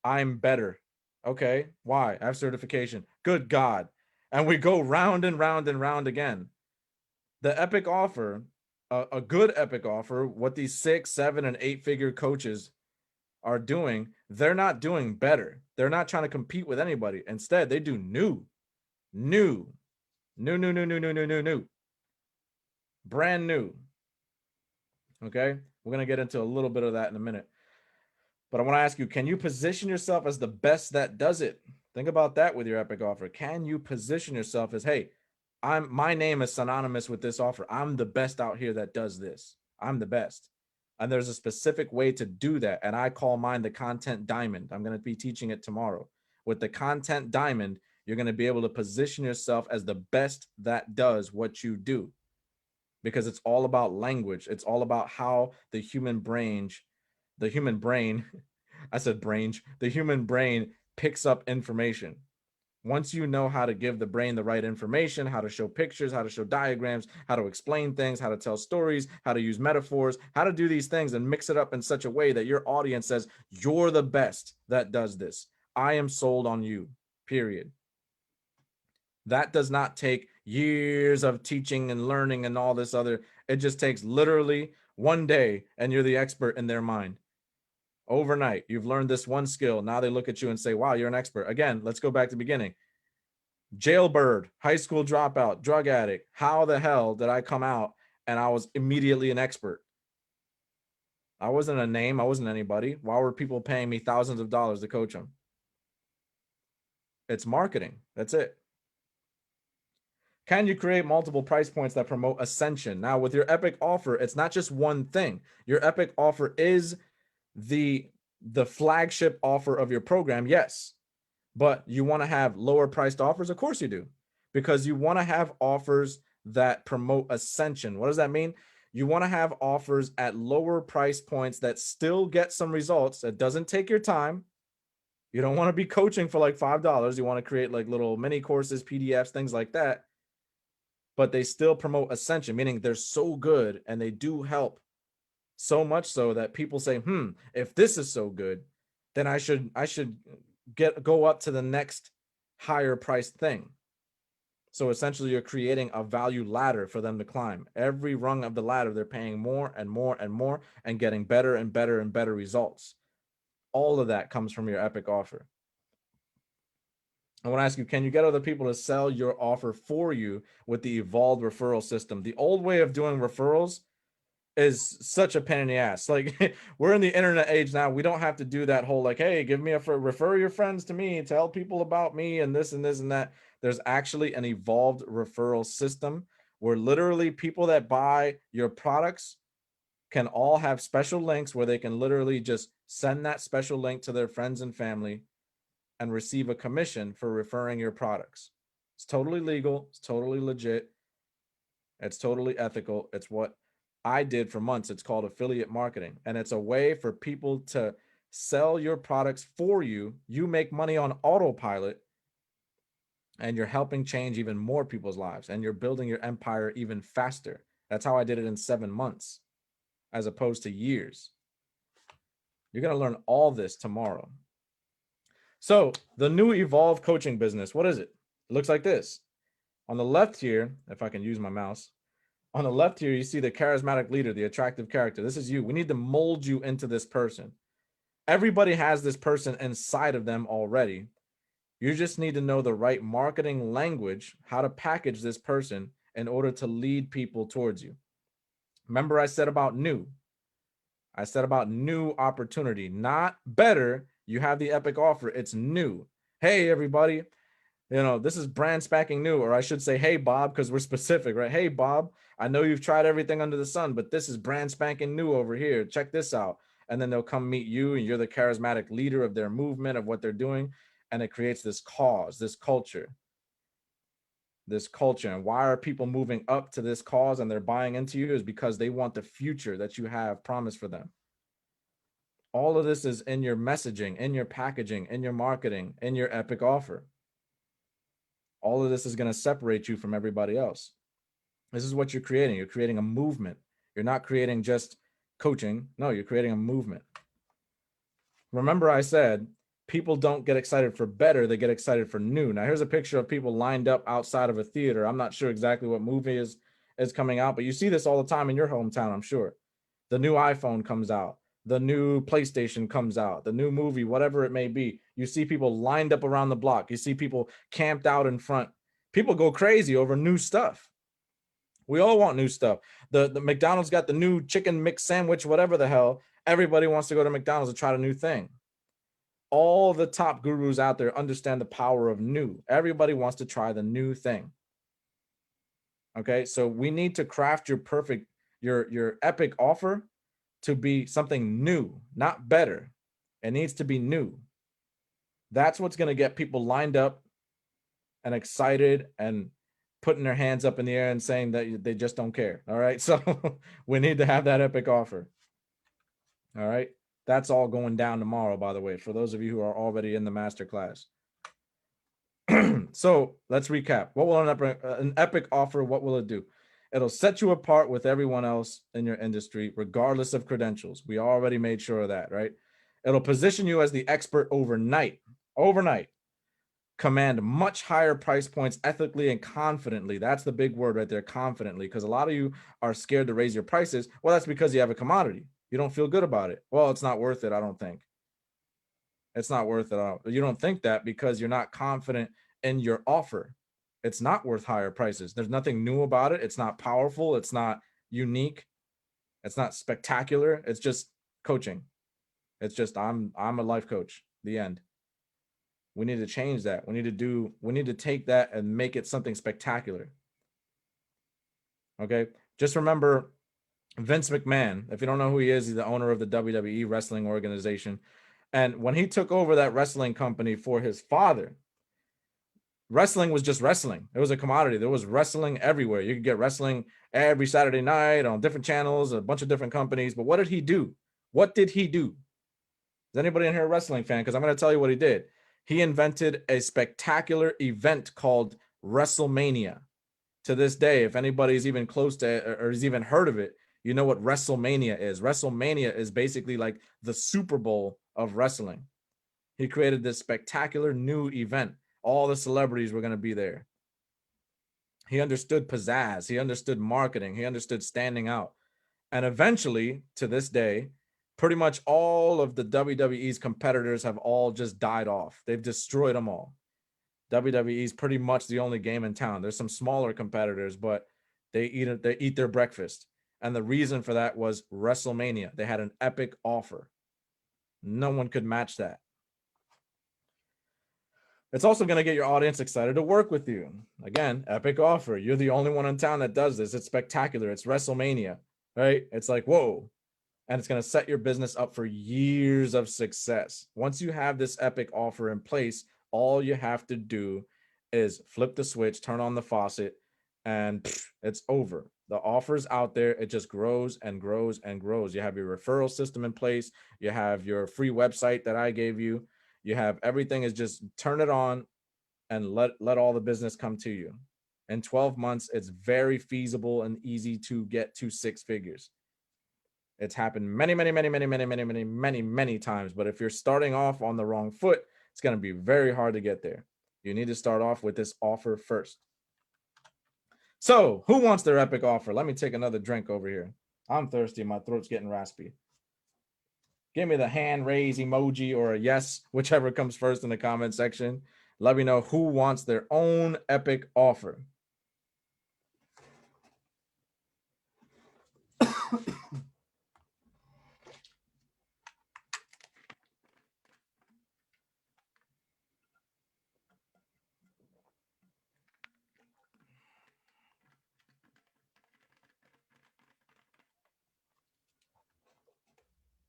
I'm better. Okay. Why? I have certification. Good God. And we go round and round and round again. The epic offer, a good epic offer, what these 6, 7, and 8-figure coaches are doing, they're not doing better. They're not trying to compete with anybody. Instead, they do new, new, new, new, new, new, new, new, new, new, brand new. Okay. We're going to get into a little bit of that in a minute. But I want to ask you, can you position yourself as the best that does it? Think about that with your epic offer. Can you position yourself as, hey, my name is synonymous with this offer. I'm the best out here that does this. I'm the best. And there's a specific way to do that. And I call mine the content diamond. I'm going to be teaching it tomorrow. With the content diamond, you're going to be able to position yourself as the best that does what you do, because it's all about language. It's all about how the human brain, I said brain, the human brain picks up information. Once you know how to give the brain the right information, how to show pictures, how to show diagrams, how to explain things, how to tell stories, how to use metaphors, how to do these things and mix it up in such a way that your audience says, you're the best that does this. I am sold on you, period. That does not take years of teaching and learning and all this other. It just takes literally one day and you're the expert in their mind. Overnight, you've learned this one skill. Now they look at you and say, wow, you're an expert. Again, let's go back to the beginning. Jailbird, high school dropout, drug addict. How the hell did I come out and I was immediately an expert? I wasn't a name. I wasn't anybody. Why were people paying me thousands of dollars to coach them? It's marketing. That's it. Can you create multiple price points that promote ascension? Now, with your epic offer, it's not just one thing. Your epic offer is the flagship offer of your program, yes. But you want to have lower priced offers? Of course you do, because you want to have offers that promote ascension. What does that mean? You want to have offers at lower price points that still get some results. That doesn't take your time. You don't want to be coaching for like $5. You want to create like little mini courses, PDFs, things like that. But they still promote ascension, meaning they're so good and they do help, so much so that people say, if this is so good, then I should go up to the next higher priced thing. So essentially you're creating a value ladder for them to climb. Every rung of the ladder, they're paying more and more and more and getting better and better and better results. All of that comes from your epic offer. I want to ask you, can you get other people to sell your offer for you with the evolved referral system? The old way of doing referrals is such a pain in the ass. Like, we're in the internet age now. We don't have to do that whole like, hey, give me refer your friends to me, tell people about me and this and this and that. There's actually an evolved referral system where literally people that buy your products can all have special links where they can literally just send that special link to their friends and family and receive a commission for referring your products. It's totally legal. It's totally legit. It's totally ethical. It's what I did for months. It's called affiliate marketing. And it's a way for people to sell your products for you. You make money on autopilot and you're helping change even more people's lives and you're building your empire even faster. That's how I did it in 7 months as opposed to years. You're going to learn all this tomorrow. So the new evolved coaching business, what is it? It looks like this. On the left here, if I can use my mouse, on the left here, you see the charismatic leader, the attractive character. This is you. We need to mold you into this person. Everybody has this person inside of them already. You just need to know the right marketing language, how to package this person in order to lead people towards you. Remember, I said about new. I said about new opportunity, not better. You have the epic offer. It's new. Hey, everybody. This is brand spanking new, or I should say, hey, Bob, because we're specific, right? Hey, Bob, I know you've tried everything under the sun, but this is brand spanking new over here. Check this out. And then they'll come meet you, and you're the charismatic leader of their movement, of what they're doing. And it creates this cause, this culture. And why are people moving up to this cause and they're buying into you is because they want the future that you have promised for them. All of this is in your messaging, in your packaging, in your marketing, in your epic offer. All of this is going to separate you from everybody else. This is what you're creating. You're creating a movement. You're not creating just coaching. No, you're creating a movement. Remember, I said people don't get excited for better, they get excited for new. Now, here's a picture of people lined up outside of a theater. I'm not sure exactly what movie is coming out, but you see this all the time in your hometown, I'm sure. The new iPhone comes out, the new PlayStation comes out, the new movie, whatever it may be. You see people lined up around the block. You see people camped out in front. People go crazy over new stuff. We all want new stuff. The McDonald's got the new chicken mix sandwich, whatever the hell. Everybody wants to go to McDonald's and try the new thing. All the top gurus out there understand the power of new. Everybody wants to try the new thing. Okay, so we need to craft your perfect, your epic offer to be something new, not better. It needs to be new. That's what's going to get people lined up and excited and putting their hands up in the air and saying that they just don't care. All right, so we need to have that epic offer. All right, that's all going down tomorrow, by the way, for those of you who are already in the masterclass. So let's recap. What will an epic offer? What will it do? It'll set you apart with everyone else in your industry, regardless of credentials. We already made sure of that, right? It'll position you as the expert overnight. Overnight. Command much higher price points ethically and confidently. That's the big word right there, confidently, because a lot of you are scared to raise your prices. Well, that's because you have a commodity. You don't feel good about it. Well, it's not worth it, I don't think. It's not worth it. You don't think that because you're not confident in your offer. It's not worth higher prices. There's nothing new about it. It's not powerful. It's not unique. It's not spectacular. It's just coaching. It's just I'm a life coach. The end. We need to change that. We need to take that and make it something spectacular. Okay? Just remember Vince McMahon. If you don't know who he is, he's the owner of the WWE wrestling organization. And when he took over that wrestling company for his father, wrestling was just wrestling. It was a commodity. There was wrestling everywhere. You could get wrestling every Saturday night on different channels, a bunch of different companies. But what did he do? What did he do? Is anybody in here a wrestling fan? Because I'm going to tell you what he did. He invented a spectacular event called WrestleMania. To this day, if anybody's even close to it or has even heard of it, you know what WrestleMania is. WrestleMania is basically like the Super Bowl of wrestling. He created this spectacular new event. All the celebrities were going to be there. He understood pizzazz. He understood marketing. He understood standing out. And eventually, to this day, pretty much all of the WWE's competitors have all just died off. They've destroyed them all. WWE is pretty much the only game in town. There's some smaller competitors, but they eat their breakfast. And the reason for that was WrestleMania. They had an epic offer. No one could match that. It's also going to get your audience excited to work with you. Again, epic offer. You're the only one in town that does this. It's spectacular. It's WrestleMania, right? It's like, whoa. And it's going to set your business up for years of success. Once you have this epic offer in place, all you have to do is flip the switch, turn on the faucet, and it's over. The offer's out there. It just grows and grows and grows. You have your referral system in place. You have your free website that I gave you. You have everything is just turn it on and let all the business come to you. In 12 months, it's very feasible and easy to get to 6 figures. It's happened many times. But if you're starting off on the wrong foot, it's going to be very hard to get there. You need to start off with this offer first. So, who wants their epic offer? Let me take another drink over here. I'm thirsty. My throat's getting raspy. Give me the hand raise emoji or a yes, whichever comes first in the comment section. Let me know who wants their own epic offer.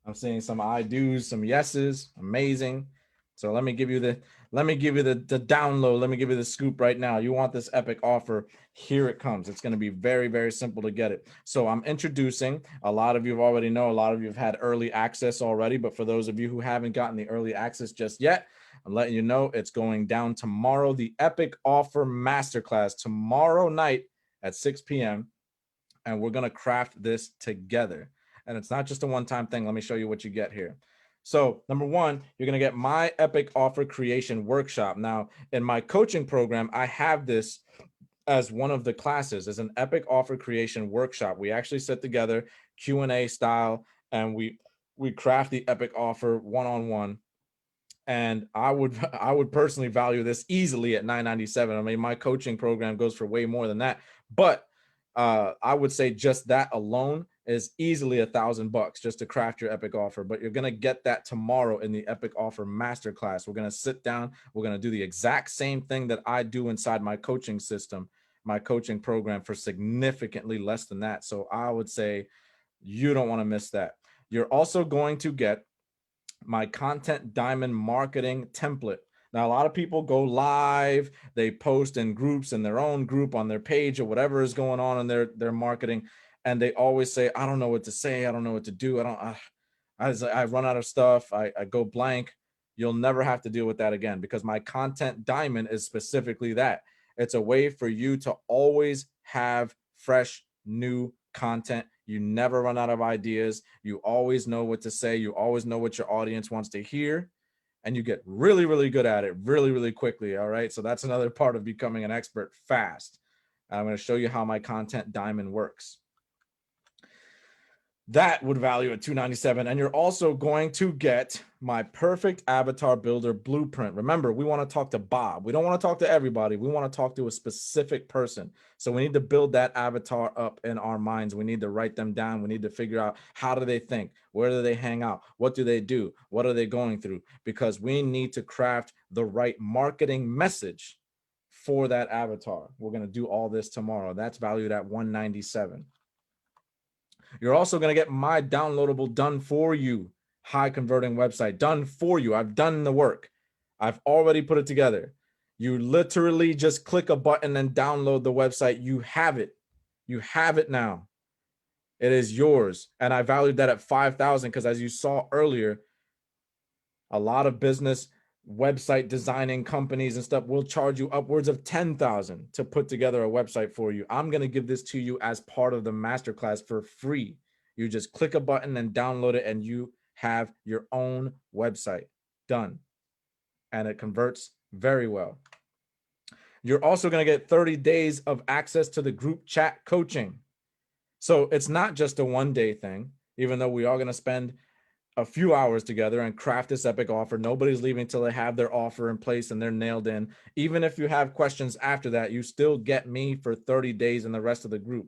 I'm seeing some I do's, some yeses. Amazing. So let me give you the download. Let me give you the scoop right now. You want this epic offer? Here it comes. It's going to be very, very simple to get it. So I'm introducing, a lot of you already know, a lot of you have had early access already, but for those of you who haven't gotten the early access just yet, I'm letting you know it's going down tomorrow. The epic offer masterclass tomorrow night at 6 p.m. And we're going to craft this together. And it's not just a one-time thing. Let me show you what you get here. So number one, you're going to get my epic offer creation workshop. Now, in my coaching program, I have this as one of the classes, as an epic offer creation workshop. We actually sit together Q&A style, and we craft the epic offer one-on-one. And I would personally value this easily at $997. I mean, my coaching program goes for way more than that, but I would say just that alone is easily $1,000 just to craft your epic offer. But you're gonna get that tomorrow in the epic offer masterclass. We're gonna sit down. We're gonna do the exact same thing that I do inside my coaching system, my coaching program, for significantly less than that. So I would say you don't want to miss that. You're also going to get my content diamond marketing template. Now, a lot of people go live, they post in groups, in their own group, on their page, or whatever is going on in their marketing, and they always say, I don't know what to say, I don't know what to do, I run out of stuff, I go blank. You'll never have to deal with that again, because my content diamond is specifically that. It's a way for you to always have fresh, new content. You never run out of ideas. You always know what to say. You always know what your audience wants to hear. And you get really, really good at it really, really quickly. All right. So that's another part of becoming an expert fast. I'm going to show you how my content diamond works. That would value at $297. And you're also going to get my perfect avatar builder blueprint. Remember, we want to talk to Bob. We don't want to talk to everybody. We want to talk to a specific person. So we need to build that avatar up in our minds. We need to write them down. We need to figure out, how do they think? Where do they hang out? What do they do? What are they going through? Because we need to craft the right marketing message for that avatar. We're going to do all this tomorrow. That's valued at $197. You're also going to get my downloadable done for you high converting website, done for you. I've done the work. I've already put it together. You literally just click a button and download the website. You have it. You have it now. It is yours. And I valued that at $5,000 because, as you saw earlier, a lot of business website designing companies and stuff will charge you upwards of $10,000 to put together a website for you. I'm going to give this to you as part of the masterclass for free. You just click a button and download it, and you have your own website done. And it converts very well. You're also going to get 30 days of access to the group chat coaching. So it's not just a one-day thing, even though we are going to spend a few hours together and craft this epic offer. Nobody's leaving till they have their offer in place and they're nailed in. Even if you have questions after that, you still get me for 30 days and the rest of the group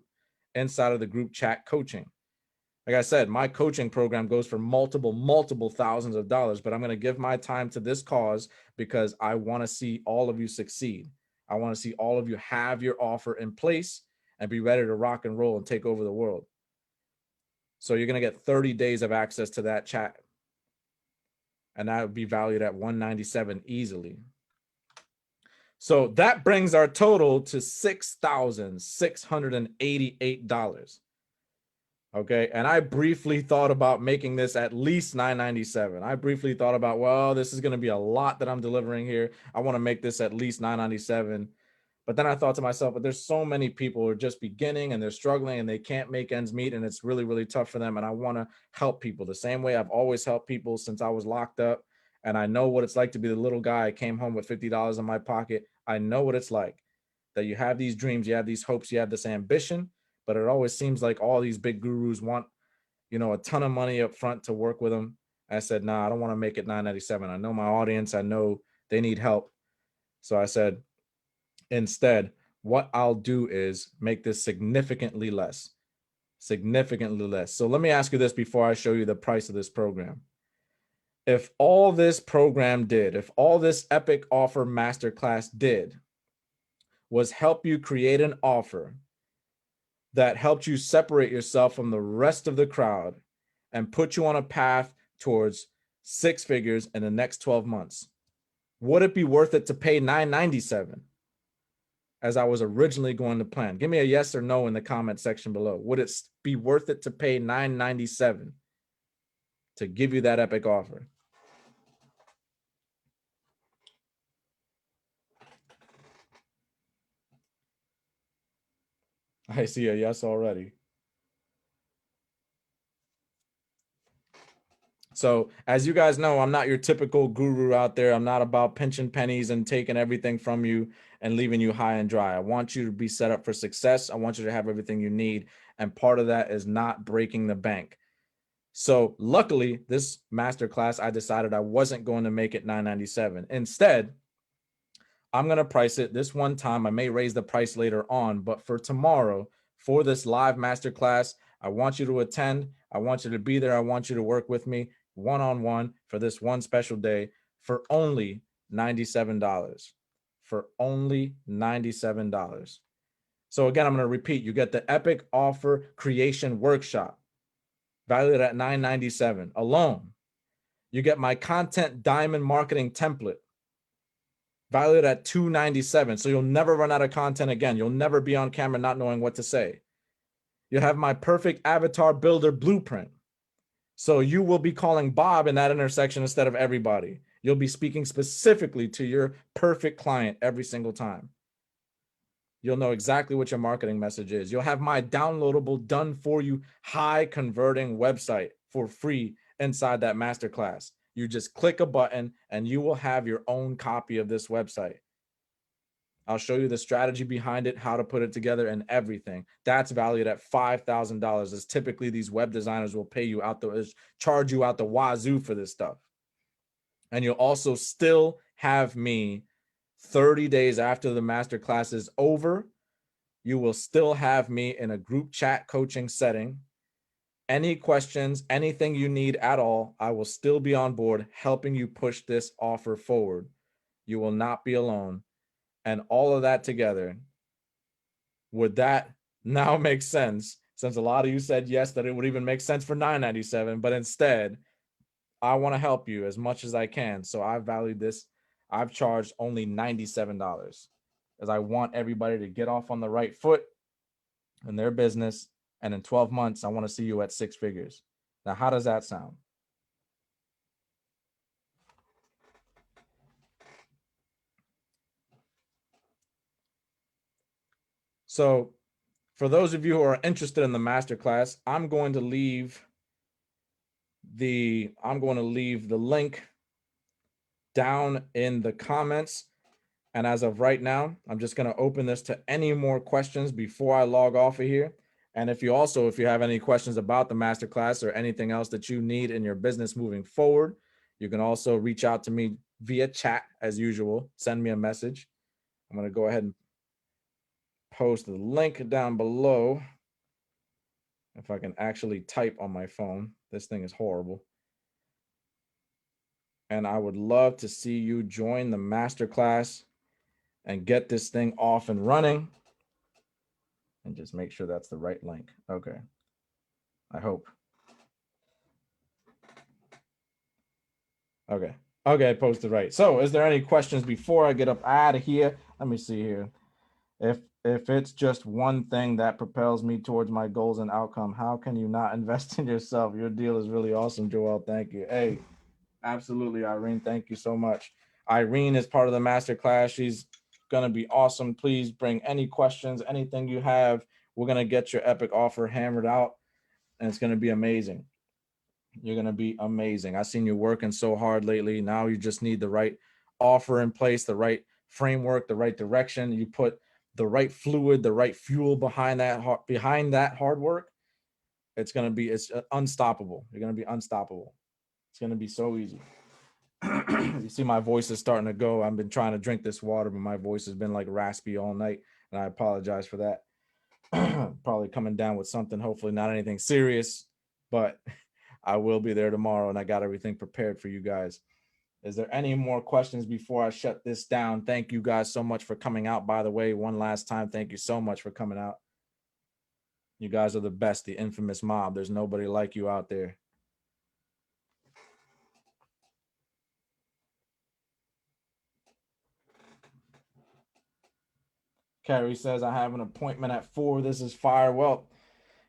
inside of the group chat coaching. Like I said, my coaching program goes for multiple thousands of dollars, but I'm going to give my time to this cause because I want to see all of you succeed. I want to see all of you have your offer in place and be ready to rock and roll and take over the world. So you're going to get 30 days of access to that chat. And that would be valued at $197 easily. So that brings our total to $6,688. Okay. And I briefly thought about making this at least $997. I briefly thought about, well, this is going to be a lot that I'm delivering here. I want to make this at least $997. But then I thought to myself, but there's so many people who are just beginning and they're struggling and they can't make ends meet, and it's really, really tough for them. And I want to help people the same way I've always helped people since I was locked up. And I know what it's like to be the little guy. I came home with $50 in my pocket. I know what it's like, that you have these dreams, you have these hopes, you have this ambition, but it always seems like all these big gurus want, a ton of money up front to work with them. I said, nah, I don't want to make it $997. I know my audience. I know they need help. So I said, instead, what I'll do is make this significantly less. So let me ask you this before I show you the price of this program. If all this program did, if all this epic offer masterclass did was help you create an offer that helped you separate yourself from the rest of the crowd and put you on a path towards 6 figures in the next 12 months, Would it be worth it to pay $9.97 as I was originally going to plan? Give me a yes or no in the comment section below. Would it be worth it to pay $9.97 to give you that epic offer? I see a yes already. So as you guys know, I'm not your typical guru out there. I'm not about pinching pennies and taking everything from you and leaving you high and dry. I want you to be set up for success. I want you to have everything you need. And part of that is not breaking the bank. So luckily, this masterclass, I decided I wasn't going to make it $9.97. Instead, I'm going to price it this one time. I may raise the price later on, but for tomorrow, for this live masterclass, I want you to attend. I want you to be there. I want you to work with me one-on-one for this one special day for only $97. For only $97. So again, I'm going to repeat. You get the Epic Offer Creation Workshop, valued at $9.97 alone. You get my Content Diamond Marketing Template, valued at $2.97. So you'll never run out of content again. You'll never be on camera not knowing what to say. You have my Perfect Avatar Builder Blueprint. So you will be calling Bob in that intersection instead of everybody. You'll be speaking specifically to your perfect client every single time. You'll know exactly what your marketing message is. You'll have my downloadable, done for you, high converting website for free inside that masterclass. You just click a button and you will have your own copy of this website. I'll show you the strategy behind it, how to put it together, and everything. That's valued at $5,000. As typically these web designers will pay you out charge you out the wazoo for this stuff. And you'll also still have me 30 days after the masterclass is over. You will still have me in a group chat coaching setting. Any questions, anything you need at all, I will still be on board helping you push this offer forward. You will not be alone. And all of that together, would that now make sense? Since a lot of you said yes, that it would even make sense for $9.97, but instead, I want to help you as much as I can. So I valued this. I've charged only $97 as I want everybody to get off on the right foot in their business. And in 12 months, I want to see you at 6 figures. Now, how does that sound? So for those of you who are interested in the masterclass, I'm going to leave the link down in the comments. And as of right now, I'm just going to open this to any more questions before I log off of here. And if you have any questions about the masterclass or anything else that you need in your business moving forward, you can also reach out to me via chat as usual. Send me a message. I'm going to go ahead and post the link down below. If I can actually type on my phone, this thing is horrible. And I would love to see you join the masterclass and get this thing off and running. And just make sure that's the right link. Okay. I hope. Okay. Okay, posted right. So is there any questions before I get up out of here? Let me see here. If it's just one thing that propels me towards my goals and outcome, how can you not invest in yourself? Your deal is really awesome, Joel. Thank you. Hey, absolutely, Irene. Thank you so much. Irene is part of the masterclass. She's gonna be awesome. Please bring any questions, anything you have. We're gonna get your epic offer hammered out, and it's gonna be amazing. You're going to be amazing. I've seen you working so hard lately. Now you just need the right offer in place, the right framework, the right direction. You put the right fluid, the right fuel behind that hard work. It's unstoppable. You're going to be unstoppable. It's going to be so easy. You see my voice is starting to go. I've been trying to drink this water, but my voice has been like raspy all night, and I apologize for that. Probably coming down with something, hopefully not anything serious, but I will be there tomorrow, and I got everything prepared for you guys. Is there any more questions before I shut this down? Thank you guys so much for coming out. By the way, one last time, thank you so much for coming out. You guys are the best, the infamous mob. There's nobody like you out there. Carrie says, I have an appointment at 4. This is fire. Well,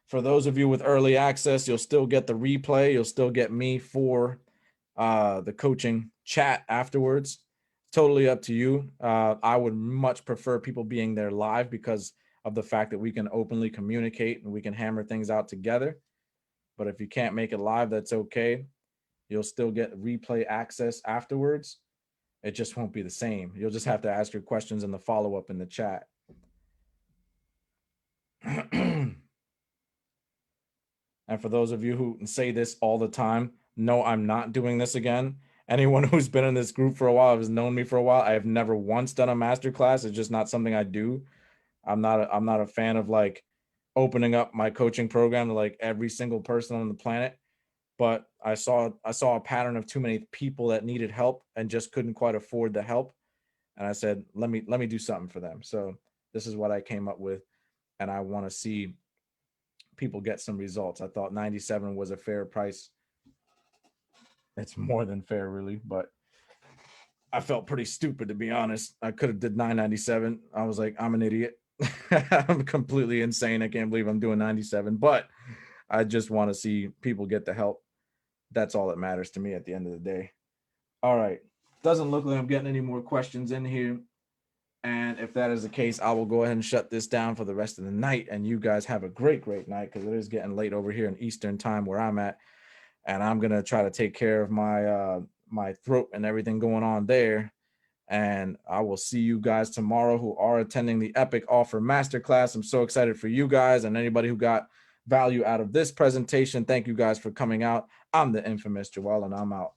for those of you with early access, you'll still get the replay. You'll still get me for the coaching chat afterwards. Totally up to you. I would much prefer people being there live because of the fact that we can openly communicate and we can hammer things out together. But if you can't make it live, that's okay. You'll still get replay access afterwards. It just won't be the same. You'll just have to ask your questions in the follow-up in the chat. And for those of you who say this all the time, no, I'm not doing this again. Anyone who's been in this group for a while, has known me for a while, I have never once done a masterclass. It's just not something I do. I'm not a fan of like opening up my coaching program to like every single person on the planet. But I saw a pattern of too many people that needed help and just couldn't quite afford the help. And I said, let me do something for them. So this is what I came up with, and I want to see people get some results. I thought 97 was a fair price. It's more than fair, really, but I felt pretty stupid, to be honest. I could have did 997. I was like, I'm an idiot. I'm completely insane. I can't believe I'm doing 97, but I just want to see people get the help. That's all that matters to me at the end of the day. All right. Doesn't look like I'm getting any more questions in here. And if that is the case, I will go ahead and shut this down for the rest of the night. And you guys have a great, great night, because it is getting late over here in Eastern time where I'm at. And I'm going to try to take care of my my throat and everything going on there. And I will see you guys tomorrow who are attending the Epic Offer Masterclass. I'm so excited for you guys and anybody who got value out of this presentation. Thank you guys for coming out. I'm the infamous Joel, and I'm out.